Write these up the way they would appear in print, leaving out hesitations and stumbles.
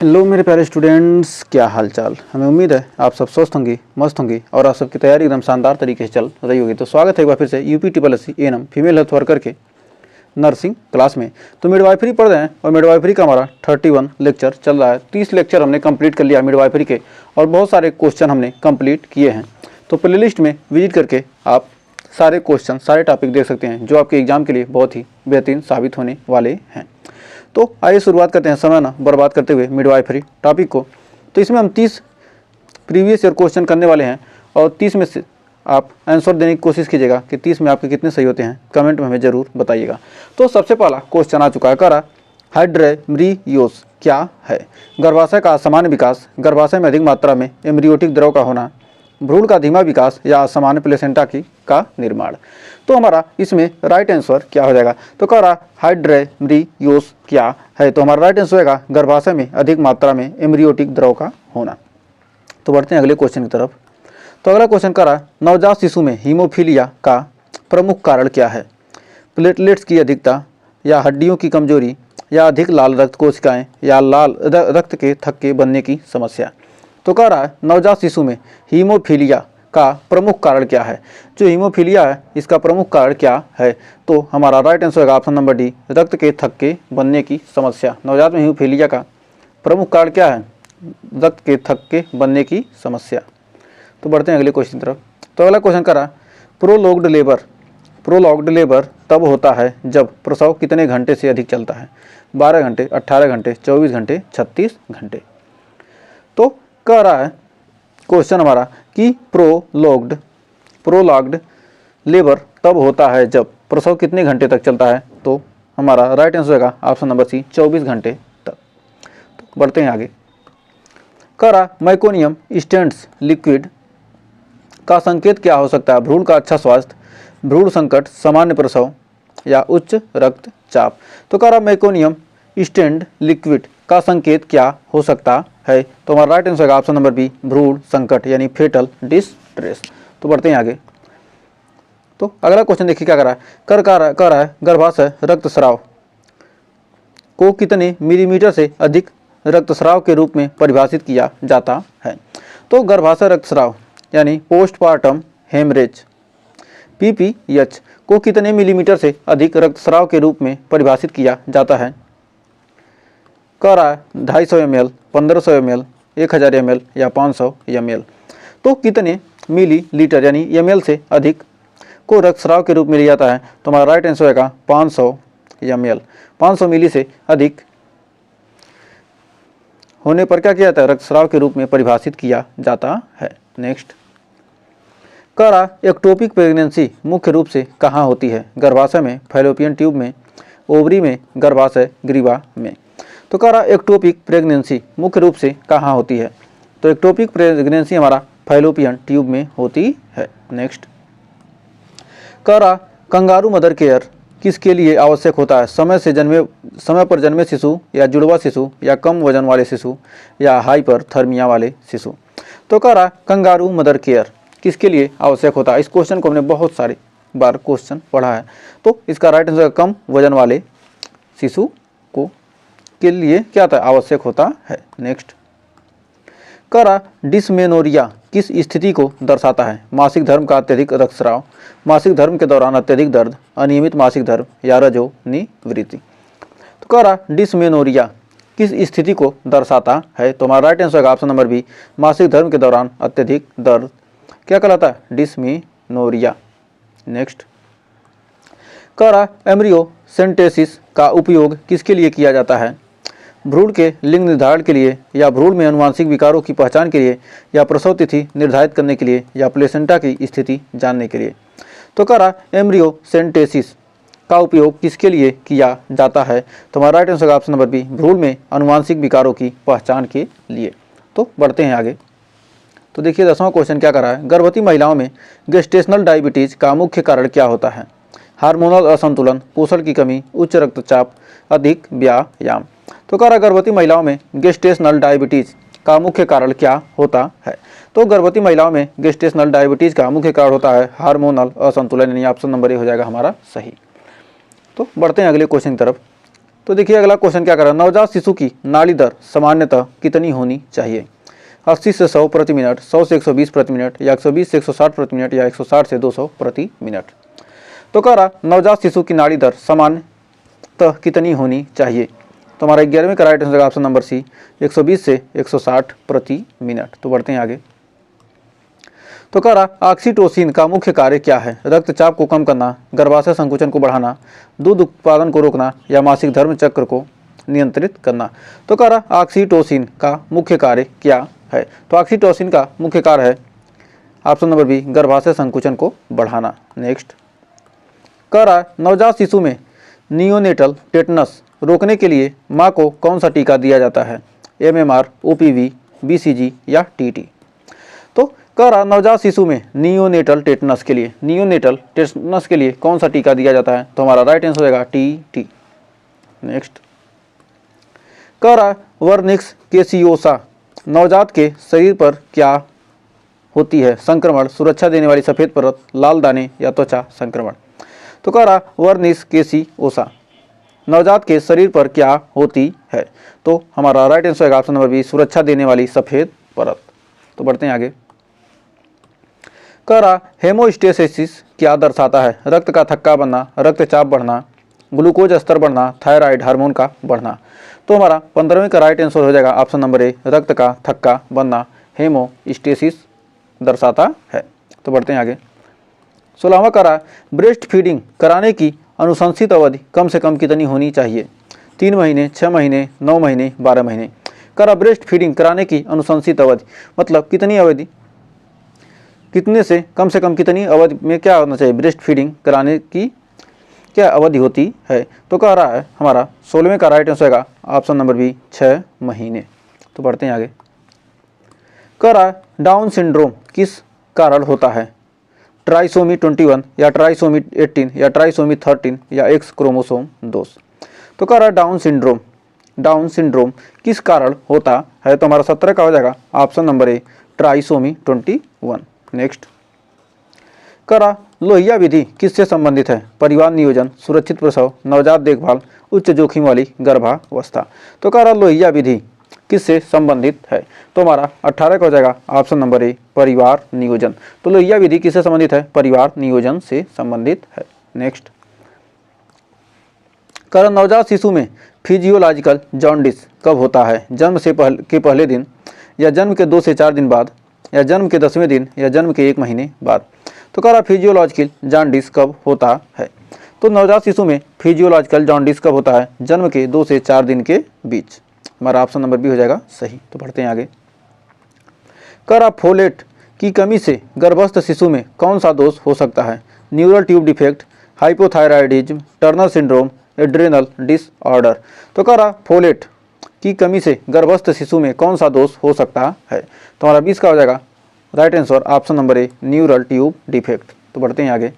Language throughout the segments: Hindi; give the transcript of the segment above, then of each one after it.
हेलो मेरे प्यारे स्टूडेंट्स, क्या हाल चाल। हमें उम्मीद है आप सब स्वस्थ होंगी, मस्त होंगी और आप सबकी तैयारी एकदम शानदार तरीके से चल रही होगी। तो स्वागत है एक बार फिर से UP triple ANM female health worker के नर्सिंग क्लास में। तो मिडवाइफरी पढ़ रहे हैं और मिडवाइफरी का हमारा 31 लेक्चर चल रहा है। 30 लेक्चर हमने कंप्लीट कर लिया मिडवाइफरी के और बहुत सारे क्वेश्चन हमने कंप्लीट किए हैं। तो प्ले लिस्ट में विजिट करके आप सारे क्वेश्चन, सारे टॉपिक देख सकते हैं जो आपके एग्जाम के लिए बहुत ही बेहतरीन साबित होने वाले हैं। तो आइए शुरुआत करते हैं समय ना बर्बाद करते हुए मिडवाइफरी टॉपिक को। तो इसमें हम 30 प्रीवियस ईयर क्वेश्चन करने वाले हैं और 30 में से आप आंसर देने की कोशिश कीजिएगा कि 30 में आपके कितने सही होते हैं, कमेंट में हमें ज़रूर बताइएगा। तो सबसे पहला क्वेश्चन आ चुका है, करा हाइड्रेम्ब्रियोस क्या है। गर्भाशय का सामान्य विकास, गर्भाशय में अधिक मात्रा में एम्ब्रियोटिक द्रव का होना, भ्रूण का धीमा विकास या सामान्य प्लेसेंटा का निर्माण। तो हमारा इसमें राइट आंसर क्या हो जाएगा। तो कह रहा हाइड्रेम्ब्रियोस क्या है, तो हमारा राइट आंसर होगा गर्भाशय में अधिक मात्रा में एम्ब्रियोटिक द्रव का होना। तो बढ़ते हैं अगले क्वेश्चन की तरफ। तो अगला क्वेश्चन कह रहा नवजात शिशु में हीमोफीलिया का प्रमुख कारण क्या है। प्लेटलेट्स की अधिकता या हड्डियों की कमजोरी या अधिक लाल रक्त कोशिकाएं या लाल रक्त के थक्के बनने की समस्या। तो कह रहा है नवजात शिशु में हीमोफीलिया का प्रमुख कारण क्या है। जो हीमोफीलिया है इसका प्रमुख कारण क्या है, तो हमारा राइट आंसर होगा ऑप्शन नंबर डी, रक्त के थक्के बनने की समस्या। नवजात में हीमोफीलिया का प्रमुख कारण क्या है, रक्त के थक्के बनने की समस्या। तो बढ़ते हैं अगले क्वेश्चन की तरफ। तो अगला क्वेश्चन करा प्रोलॉग्ड लेबर तब होता है जब प्रसव कितने घंटे से अधिक चलता है। 12 घंटे, 18 घंटे, 24 घंटे, 36 घंटे। तो कह रहा है क्वेश्चन हमारा कि प्रोलॉग्ड लेबर तब होता है जब प्रसव कितने घंटे तक चलता है। तो हमारा राइट आंसर होगा ऑप्शन नंबर सी, 24 घंटे तक। तो बढ़ते हैं आगे। कह रहा मैकोनियम स्टेंट्स लिक्विड का संकेत क्या हो सकता है। भ्रूण का अच्छा स्वास्थ्य, भ्रूण संकट, सामान्य प्रसव या उच्च रक्तचाप। तो कह रहा मैकोनियम स्टेंट लिक्विड का संकेत क्या हो सकता है। तो हमारा राइट आंसर होगा ऑप्शन नंबर बी, भ्रूण संकट यानी फेटल डिस्ट्रेस। तो बढ़ते हैं आगे। तो अगला क्वेश्चन देखिए क्या कर रहा है गर्भाशय रक्तस्राव को कितने मिलीमीटर से अधिक रक्तस्राव के रूप में परिभाषित किया जाता है। तो गर्भाशय रक्तस्राव यानी पोस्टपार्टम हेमरेज पीपीएच को कितने मिलीमीटर से अधिक रक्तस्राव के रूप में परिभाषित किया जाता है। कह रहा है 250 ml, 1500 ml, 1000 ml या 500 ml। तो कितने मिलीलीटर यानी ml से अधिक को रक्तस्राव के रूप में लिया जाता है। तो हमारा राइट आंसर होगा 500 ml। 500 मिली से अधिक होने पर क्या किया जाता है, रक्तस्राव के रूप में परिभाषित किया जाता है। नेक्स्ट कह रहा एक्टोपिक प्रेगनेंसी मुख्य रूप से कहाँ होती है। गर्भाशय में, फैलोपियन ट्यूब में, ओवरी में, गर्भाशय ग्रीवा में। तो कह रहा एक्टोपिक प्रेगनेंसी मुख्य रूप से कहाँ होती है। तो एक्टोपिक प्रेगनेंसी हमारा फैलोपियन ट्यूब में होती है। नेक्स्ट कह रहा कंगारू मदर केयर किसके लिए आवश्यक होता है। समय पर जन्मे शिशु या जुड़वा शिशु या कम वजन वाले शिशु या हाइपरथर्मिया वाले शिशु। तो कह रहा कंगारू मदर केयर किसके लिए आवश्यक होता है। इस क्वेश्चन को हमने बहुत सारे बार क्वेश्चन पढ़ा है। तो इसका राइट आंसर कम वजन वाले शिशु को के लिए क्या था, आवश्यक होता है। नेक्स्ट कह रहा डिस्मेनोरिया किस स्थिति को दर्शाता है। मासिक धर्म का अत्यधिक रक्तस्राव, मासिक धर्म के दौरान अत्यधिक दर्द, अनियमित मासिक धर्म या रजोनिवृत्ति। तो कह रहा डिस्मेनोरिया किस स्थिति को दर्शाता है। तो हमारा राइट आंसर होगा ऑप्शन नंबर बी, मासिक धर्म के दौरान अत्यधिक दर्द क्या कहलाता है, डिस्मेनोरिया। नेक्स्ट कह रहा एम्ब्रियोसेंटेसिस का उपयोग किसके लिए किया जाता है। भ्रूण के लिंग निर्धारण के लिए या भ्रूण में अनुवांशिक विकारों की पहचान के लिए या प्रसव तिथि निर्धारित करने के लिए या प्लेसेंटा की स्थिति जानने के लिए। तो कह रहा एम्ब्रियोसेंटेसिस का उपयोग किसके लिए किया जाता है। तो हमारा right answer option number B, भ्रूण में अनुवांशिक विकारों की पहचान के लिए। तो बढ़ते हैं आगे। तो देखिए 10वां क्वेश्चन क्या कर रहा है, गर्भवती महिलाओं में गेस्टेशनल डायबिटीज का मुख्य कारण क्या होता है। हार्मोनल असंतुलन, पोषण की कमी, उच्च रक्तचाप, अधिक व्यायाम। तो कह रहा गर्भवती महिलाओं में गेस्टेशनल डायबिटीज का मुख्य कारण क्या होता है। तो गर्भवती महिलाओं में गेस्टेशनल डायबिटीज का मुख्य कारण होता है हार्मोनल असंतुलन, यानी ऑप्शन नंबर ए हो जाएगा हमारा सही। तो बढ़ते हैं अगले क्वेश्चन की तरफ। तो देखिए अगला क्वेश्चन क्या कर रहा है, नवजात शिशु की नाड़ी दर सामान्यतः कितनी होनी चाहिए, 80 से 100 प्रति मिनट, 100 से 120 प्रति मिनट, या 120 से 160 प्रति मिनट, या 160 से 200 प्रति मिनट। तो कह रहा नवजात शिशु की नाड़ी दर सामान्यतः कितनी होनी चाहिए, तो हमारा 11वें का right answer option number C, 120 से 160 प्रति मिनट। तो बढ़ते हैं आगे। तो कह रहा ऑक्सीटोसिन का मुख्य कार्य क्या है, रक्तचाप को कम करना, गर्भाशय संकुचन को बढ़ाना, दूध उत्पादन को रोकना, या मासिक धर्म चक्र को नियंत्रित करना। तो कह रहा ऑक्सीटोसिन का मुख्य कार्य क्या है, तो ऑक्सीटोसिन का मुख्य कार्य है ऑप्शन नंबर बी, गर्भाशय संकुचन को बढ़ाना। नेक्स्ट कह रहा नवजात शिशु में नियोनेटल टेटनस रोकने के लिए माँ को कौन सा टीका दिया जाता है, MMR, OPV, BCG या TT। तो कह रहा नवजात शिशु में नियोनेटल टेटनस के लिए कौन सा टीका दिया जाता है, तो हमारा राइट आंसर हो जाएगा TT। नेक्स्ट कह रहा वर्निक्स केसियोसा नवजात के शरीर पर क्या होती है, संक्रमण, सुरक्षा देने वाली सफ़ेद परत, लाल दाने, या त्वचा संक्रमण। तो कह रहा वर्निक्स केसियोसा नवजात के शरीर पर क्या होती है, तो हमारा राइट आंसर है ऑप्शन नंबर बी, सुरक्षा देने वाली सफ़ेद परत। तो बढ़ते हैं आगे। कह रहा हेमोस्टेसिस क्या दर्शाता है, रक्त का थक्का बनना, रक्तचाप बढ़ना, ग्लूकोज स्तर बढ़ना, थायराइड हार्मोन का बढ़ना। तो हमारा 15वें का राइट आंसर हो जाएगा ऑप्शन नंबर ए, रक्त का थक्का बनना हेमोस्टेसिस दर्शाता है। तो बढ़ते हैं आगे। 16वां कह रहा ब्रेस्ट फीडिंग कराने की अनुशंसित अवधि कम से कम कितनी होनी चाहिए, 3 महीने, 6 महीने, 9 महीने, 12 महीने। कह रहा ब्रेस्ट फीडिंग कराने की अनुशंसित अवधि मतलब कितनी अवधि, कितने से कम कितनी अवधि में क्या होना चाहिए, ब्रेस्ट फीडिंग कराने की क्या अवधि होती है। तो कह रहा है हमारा 16वें का राइट आंसर होगा ऑप्शन नंबर बी, 6 महीने। तो बढ़ते हैं आगे। कह रहा डाउन सिंड्रोम किस कारण होता है, ट्राइसोमी 21 या ट्राइसोमी 18 या ट्राइसोमी 13 या एक्स क्रोमोसोम दोष। तो कह रहा डाउन सिंड्रोम किस कारण होता है, तो हमारा 17 का हो जाएगा option number A, trisomy 21। Next कह रहा लोहिया विधि किससे संबंधित है, परिवार नियोजन, सुरक्षित प्रसव, नवजात देखभाल, उच्च जोखिम वाली गर्भावस्था। तो कह रहा लोहिया विधि किससे संबंधित है, तो हमारा 18 का हो जाएगा ऑप्शन नंबर ए, परिवार नियोजन। तो लोहिया विधि किससे संबंधित है, परिवार नियोजन से संबंधित है। नेक्स्ट कह रहा नवजात शिशु में फिजियोलॉजिकल जॉन्डिस कब होता है, जन्म से पहले दिन, या जन्म के 2 से 4 दिन बाद, या जन्म के 10वें दिन, या जन्म के 1 महीने बाद। तो कह रहा फिजियोलॉजिकल जॉन्डिस कब होता है, तो नवजात शिशु में फिजियोलॉजिकल जॉन्डिस कब होता है, जन्म के 2 से 4 दिन के बीच। हमारा ऑप्शन नंबर बी हो जाएगा सही। तो बढ़ते हैं आगे। कह रहा फोलेट की कमी से गर्भस्थ शिशु में कौन सा दोष हो सकता है, neural tube defect, hypothyroidism, Turner syndrome, adrenal disorder. तो कह रहा फोलेट की कमी से गर्भस्थ शिशु में कौन सा दोष हो सकता है, तो हमारा 20 का हो जाएगा right answer option number A, neural tube defect. तो बढ़ते हैं आगे।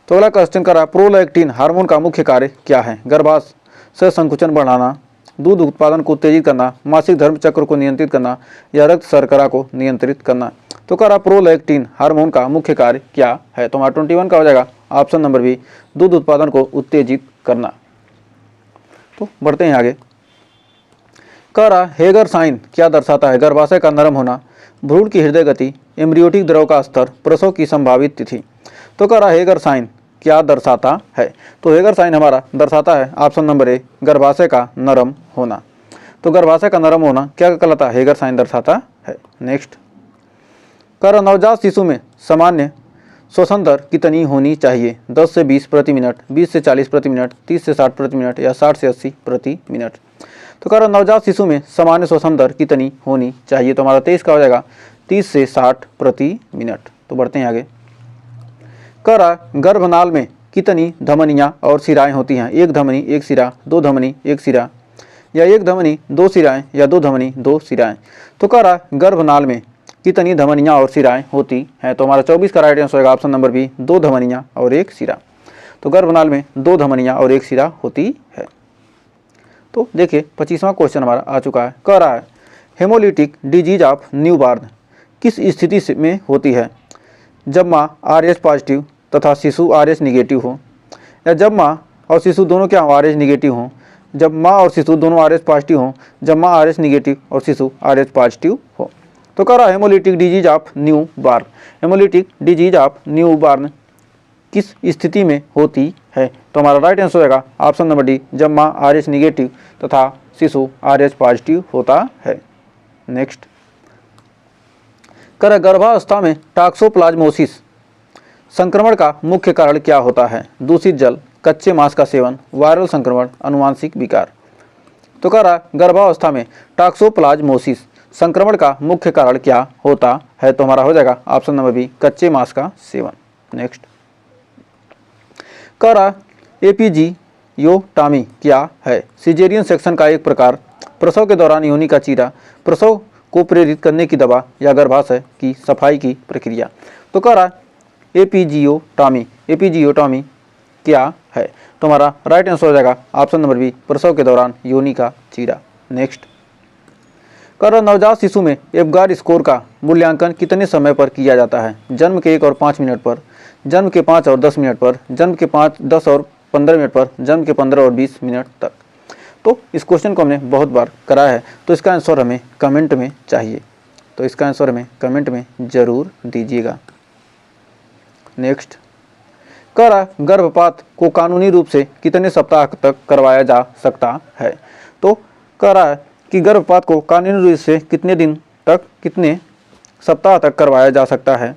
तो अगला क्वेश्चन करा प्रोलैक्टिन हार्मोन का मुख्य कार्य क्या है, गर्भाशय संकुचन बढ़ाना, दूध उत्पादन को उत्तेजित करना, मासिक धर्म चक्र को नियंत्रित करना, या रक्त शर्करा को नियंत्रित करना। तो कह रहा प्रोलैक्टिन हार्मोन का मुख्य कार्य क्या है, तो हमारा 21 का हो जाएगा ऑप्शन नंबर बी, दूध उत्पादन को उत्तेजित करना। तो बढ़ते हैं आगे। कह रहा हेगर साइन क्या दर्शाता है, गर्भाशय का नरम होना, भ्रूण की हृदय गति, एम्ब्रियोटिक द्रव का स्तर, प्रसव की संभावित तिथि। तो कह रहा हेगर साइन क्या दर्शाता है, तो हेगर साइन हमारा दर्शाता है ऑप्शन नंबर ए, गर्भाशय का नरम होना। तो गर्भाशय का नरम होना क्या कहलाता है, हेगर साइन दर्शाता है। नेक्स्ट कह रहा नवजात शिशु में सामान्य श्वसन दर कितनी होनी चाहिए, 10 से 20 प्रति मिनट, 20 से 40 प्रति मिनट, 30 से 60 प्रति मिनट, या 60 से 80 प्रति मिनट। तो कह रहा नवजात शिशु में सामान्य श्वसन दर कितनी होनी चाहिए, तो हमारा 23 का हो जाएगा 30 से 60 प्रति मिनट। तो बढ़ते हैं आगे। कह रहा गर्भनाल में कितनी धमनियाँ और सिराएं होती हैं, 1 धमनी 1 सिरा, 2 धमनी 1 सिरा, या 1 धमनी 2 सिराएं, या 2 धमनी 2 सिराएं। तो कह रहा गर्भनाल में कितनी धमनियाँ और सिराएं होती हैं, तो हमारा 24 का राइट आंसर होगा ऑप्शन नंबर बी, 2 धमनियाँ और 1 सिरा। तो गर्भनाल में 2 धमनियाँ और 1 सिरा होती है। तो देखिए 25वां क्वेश्चन हमारा आ चुका है। कह रहा है हेमोलिटिक डिजीज ऑफ न्यूबॉर्न किस स्थिति में होती है, जब माँ RH पॉजिटिव तथा शिशु RH निगेटिव हो, या जब माँ और शिशु दोनों क्या हो, RH निगेटिव हों, जब माँ और शिशु दोनों RH पॉजिटिव हों, जब माँ RH निगेटिव और शिशु RH पॉजिटिव हो। तो कह रहा है haemolytic disease of newborn, haemolytic disease of newborn किस स्थिति में होती है? तो हमारा राइट आंसर हो जाएगा ऑप्शन नंबर डी, जब माँ RH निगेटिव तथा शिशु RH पॉजिटिव होता है। नेक्स्ट, कर गर्भावस्था में टॉक्सोप्लाज्मोसिस संक्रमण का मुख्य कारण क्या होता है? दूषित जल, कच्चे मांस का सेवन, वायरल संक्रमण, अनुवांशिक विकार। तो कह रहा गर्भावस्था में टॉक्सोप्लाज्मोसिस संक्रमण का मुख्य कारण क्या होता है? तो हमारा हो जाएगा ऑप्शन नंबर बी, कच्चे मांस का सेवन। नेक्स्ट, कह रहा एपिजियोटॉमी क्या है? सिजेरियन सेक्शन का एक प्रकार, प्रसव के दौरान योनि का चीरा, प्रसव को प्रेरित करने की दवा या गर्भाशय की सफाई की प्रक्रिया। तो कह रहा एपिजियोटॉमी, एपिजियोटॉमी क्या है? तो हमारा राइट आंसर हो जाएगा ऑप्शन नंबर बी, प्रसव के दौरान योनि का चीरा। नेक्स्ट, कर नवजात शिशु में एब्गार स्कोर का मूल्यांकन कितने समय पर किया जाता है? जन्म के 1 और 5 मिनट पर, जन्म के 5 और 10 मिनट पर, जन्म के 5, 10 और 15 मिनट पर, जन्म के 15 और 20 मिनट तक। तो इस क्वेश्चन को हमने बहुत बार कराया है, तो इसका आंसर हमें कमेंट में चाहिए, तो इसका आंसर हमें कमेंट में ज़रूर दीजिएगा। नेक्स्ट, कह रहा गर्भपात को कानूनी रूप से कितने सप्ताह तक करवाया जा सकता है? तो कह रहा है कि गर्भपात को कानूनी रूप से कितने दिन तक, कितने सप्ताह तक करवाया जा सकता है?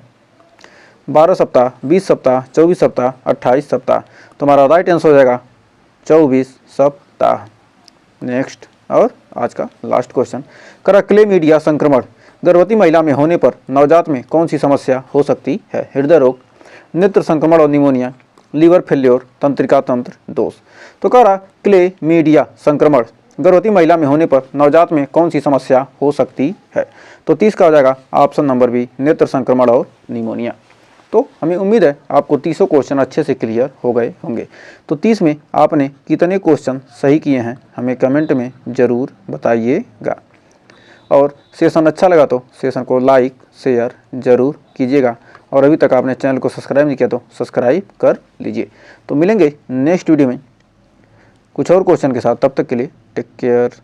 12 सप्ताह, 20 सप्ताह, 24 सप्ताह, 28 सप्ताह। तो हमारा राइट आंसर हो जाएगा 24 सप्ताह। नेक्स्ट, और आज का लास्ट क्वेश्चन, कह रहा क्लेमीडिया संक्रमण गर्भवती महिला में होने पर नवजात में कौन सी समस्या हो सकती है? हृदय रोग, नेत्र संक्रमण और निमोनिया, लीवर फेल्योर, तंत्रिका तंत्र दोष। तो कह रहा क्लेमीडिया संक्रमण गर्भवती महिला में होने पर नवजात में कौन सी समस्या हो सकती है? तो 30 का हो जाएगा ऑप्शन नंबर बी, नेत्र संक्रमण और निमोनिया। तो हमें उम्मीद है आपको 30 क्वेश्चन अच्छे से क्लियर हो गए होंगे। तो 30 में आपने कितने क्वेश्चन सही किए हैं हमें कमेंट में ज़रूर बताइएगा, और सेशन अच्छा लगा तो सेशन को लाइक शेयर ज़रूर कीजिएगा, और अभी तक आपने चैनल को सब्सक्राइब नहीं किया तो सब्सक्राइब कर लीजिए। तो मिलेंगे नेक्स्ट वीडियो में कुछ और क्वेश्चन के साथ, तब तक के लिए टेक केयर।